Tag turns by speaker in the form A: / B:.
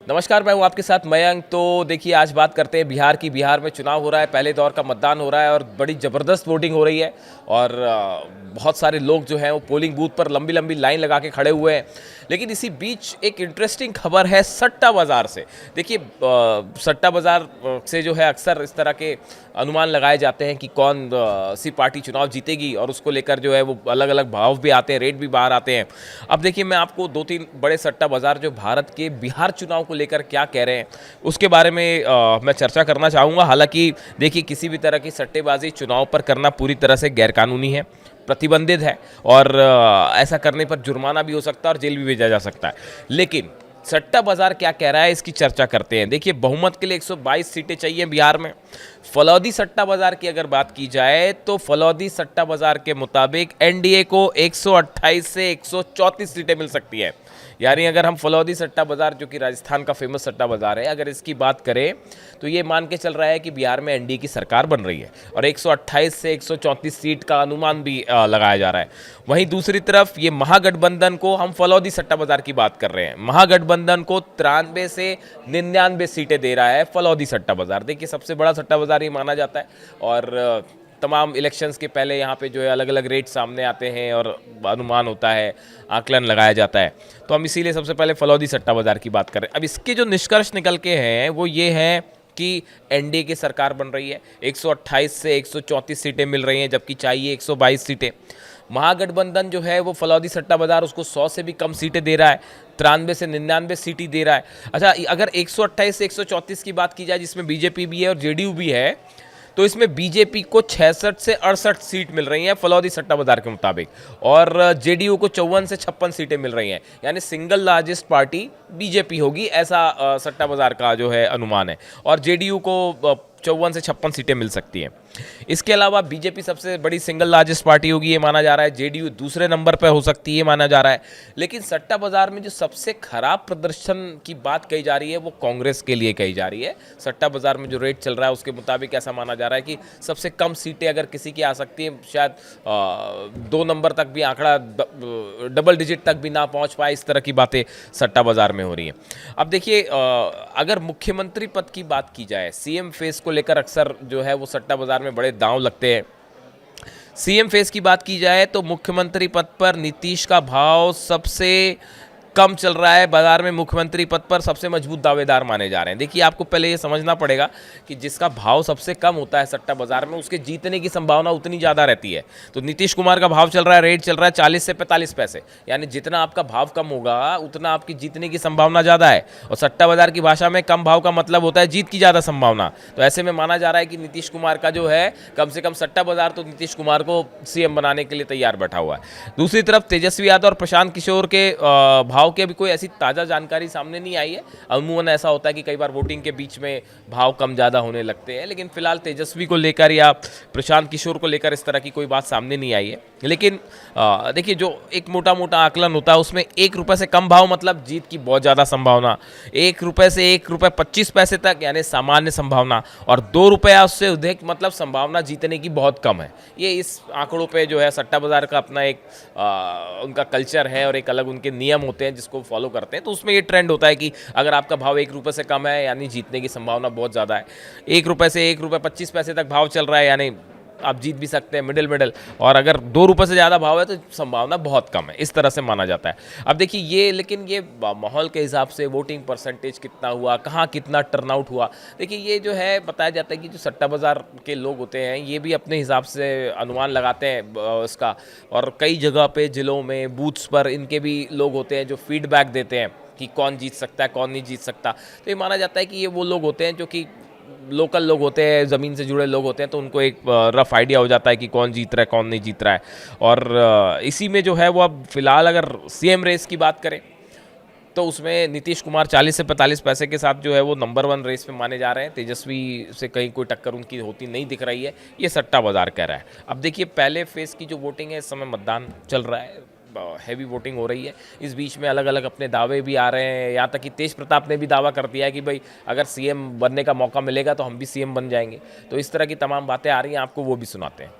A: नमस्कार, मैं हूँ आपके साथ मयंक। तो देखिए, आज बात करते हैं बिहार की। बिहार में चुनाव हो रहा है, पहले दौर का मतदान हो रहा है और बड़ी ज़बरदस्त वोटिंग हो रही है। और बहुत सारे लोग जो हैं वो पोलिंग बूथ पर लंबी लंबी लाइन लगा के खड़े हुए हैं। लेकिन इसी बीच एक इंटरेस्टिंग खबर है सट्टा बाज़ार से। देखिए, सट्टा बाज़ार से जो है अक्सर इस तरह के अनुमान लगाए जाते हैं कि कौन सी पार्टी चुनाव जीतेगी, और उसको लेकर जो है वो अलग अलग भाव भी आते हैं, रेट भी बाहर आते हैं। अब देखिए, मैं आपको दो तीन बड़े सट्टा बाज़ार जो भारत के बिहार चुनाव को लेकर क्या कह रहे हैं उसके बारे में मैं चर्चा करना चाहूँगा। हालांकि देखिए, किसी भी तरह की सट्टेबाजी चुनाव पर करना पूरी तरह से गैरकानूनी है, प्रतिबंधित है, और ऐसा करने पर जुर्माना भी हो सकता है और जेल भी भेजा जा सकता है। लेकिन सट्टा बाजार क्या कह रहा है, इसकी चर्चा करते हैं। देखिए, बहुमत के लिए 122 सीटें चाहिए बिहार में। फलौदी सट्टा बाजार की अगर बात की जाए तो फलौदी सट्टा बाजार के मुताबिक एनडीए को 128 से 134 सीटें मिल सकती है। यानी अगर हम फलौदी सट्टा बाजार, जो कि राजस्थान का फेमस सट्टा बाजार है, अगर इसकी बात करें तो ये मान के चल रहा है कि बिहार में एनडीए की सरकार बन रही है और 128 से 134 सीट का अनुमान भी लगाया जा रहा है। वहीं दूसरी तरफ ये महागठबंधन को, हम फलौदी सट्टा बाजार की बात कर रहे हैं, महागठबंधन को 93 से 99 सीटें दे रहा है फलौदी सट्टा बाजार। देखिए, सबसे बड़ा सट्टा बाजार ये माना जाता है। और तमाम इलेक्शंस के पहले यहाँ पे जो है अलग अलग रेट सामने आते हैं और अनुमान होता है, आकलन लगाया जाता है। तो हम इसीलिए सबसे पहले फलौदी सट्टा बाजार की बात करें। अब इसके जो निष्कर्ष निकल के हैं वो ये हैं कि एनडीए की सरकार बन रही है, 128 से 134 सीटें मिल रही हैं, जबकि चाहिए 122 सीटें। महागठबंधन जो है वो फलौदी सट्टा बाजार उसको 100 से भी कम सीटें दे रहा है, 93 से 99 सीटें दे रहा है। अच्छा, अगर 128 से 134 की बात की जाए, जिसमें बीजेपी भी है और जेडीयू भी है, तो इसमें बीजेपी को 66 से 68 सीट मिल रही हैं फलौदी सट्टा बाजार के मुताबिक, और जेडीयू को 54 से 56 सीटें मिल रही हैं। यानी सिंगल लार्जेस्ट पार्टी बीजेपी होगी, ऐसा सट्टा बाजार का जो है अनुमान है। और जेडीयू को 54 से 56 सीटें मिल सकती हैं। इसके अलावा बीजेपी सबसे बड़ी सिंगल लार्जेस्ट पार्टी होगी, ये माना जा रहा है। जेडीयू दूसरे नंबर पर हो सकती है, ये माना जा रहा है। लेकिन सट्टा बाजार में जो सबसे खराब प्रदर्शन की बात कही जा रही है वो कांग्रेस के लिए कही जा रही है। सट्टा बाजार में जो रेट चल रहा है उसके मुताबिक ऐसा माना जा रहा है कि सबसे कम सीटें अगर किसी की आ सकती है, शायद 2 नंबर तक भी, आंकड़ा डबल डिजिट तक भी ना पहुंच पाए, इस तरह की बातें सट्टा बाजार में हो रही हैं। अब देखिए, अगर मुख्यमंत्री पद की बात की जाए, सीएम फेस को लेकर अक्सर जो है वो सट्टा बाजार में बड़े दांव लगते हैं। सीएम फेस की बात की जाए तो मुख्यमंत्री पद पर नीतीश का भाव सबसे कम चल रहा है बाजार में। मुख्यमंत्री पद पर सबसे मजबूत दावेदार माने जा रहे हैं। देखिए, आपको पहले ये समझना पड़ेगा कि जिसका भाव सबसे कम होता है सट्टा बाजार में, उसके जीतने की संभावना उतनी ज़्यादा रहती है। तो नीतीश कुमार का भाव चल रहा है, रेट चल रहा है 40 से 45 पैसे। यानी जितना आपका भाव कम होगा उतना आपकी जीतने की संभावना ज़्यादा है। और सट्टा बाजार की भाषा में कम भाव का मतलब होता है जीत की ज़्यादा संभावना। तो ऐसे में माना जा रहा है कि नीतीश कुमार का जो है, कम से कम सट्टा बाजार तो नीतीश कुमार को सीएम बनाने के लिए तैयार बैठा हुआ है। दूसरी तरफ तेजस्वी यादव और प्रशांत किशोर के भाव की अभी कोई ऐसी ताज़ा जानकारी सामने नहीं आई है। अमूमन ऐसा होता है कि कई बार वोटिंग के बीच में भाव कम ज़्यादा होने लगते हैं, लेकिन फिलहाल तेजस्वी को लेकर या प्रशांत किशोर को लेकर इस तरह की कोई बात सामने नहीं आई है। लेकिन देखिए, जो एक मोटा मोटा आकलन होता है उसमें 1 रुपये से कम भाव मतलब जीत की बहुत ज़्यादा संभावना, 1 रुपये से 1 रुपये 25 पैसे तक यानी सामान्य संभावना, और 2 रुपया उससे अधिक मतलब संभावना जीतने की बहुत कम है। ये इस आंकड़ों पे जो है सट्टा बाजार का अपना एक उनका कल्चर है और एक अलग उनके नियम होते हैं जिसको फॉलो करते हैं। तो उसमें ये ट्रेंड होता है कि अगर आपका भाव 1 रुपये से कम है यानी जीतने की संभावना बहुत ज़्यादा है। 1 रुपये से 1 रुपये 25 पैसे तक भाव चल रहा है यानी आप जीत भी सकते हैं, मिडिल। और अगर 2 रुपये से ज़्यादा भाव है तो संभावना बहुत कम है, इस तरह से माना जाता है। अब देखिए, ये लेकिन ये माहौल के हिसाब से वोटिंग परसेंटेज कितना हुआ, कहाँ कितना टर्नआउट हुआ, देखिए ये जो है बताया जाता है कि जो सट्टा बाज़ार के लोग होते हैं ये भी अपने हिसाब से अनुमान लगाते हैं इसका। और कई जगह पे, जिलों में, बूथ्स पर इनके भी लोग होते हैं जो फीडबैक देते हैं कि कौन जीत सकता है, कौन नहीं जीत सकता। तो ये माना जाता है कि ये वो लोग होते हैं जो कि लोकल लोग होते हैं, ज़मीन से जुड़े लोग होते हैं, तो उनको एक रफ आइडिया हो जाता है कि कौन जीत रहा है, कौन नहीं जीत रहा है। और इसी में जो है वो, अब फिलहाल अगर सीएम रेस की बात करें तो उसमें नीतीश कुमार 40 से 45 पैसे के साथ जो है वो नंबर 1 रेस में माने जा रहे हैं। तेजस्वी से कहीं कोई टक्कर उनकी होती नहीं दिख रही है, ये सट्टा बाजार कह रहा है। अब देखिए, पहले फेज़ की जो वोटिंग है, इस समय मतदान चल रहा है, हैवी वोटिंग हो रही है। इस बीच में अलग अलग अपने दावे भी आ रहे हैं। यहाँ तक कि तेज प्रताप ने भी दावा कर दिया है कि भाई अगर सीएम बनने का मौका मिलेगा तो हम भी सीएम बन जाएंगे। तो इस तरह की तमाम बातें आ रही हैं, आपको वो भी सुनाते हैं।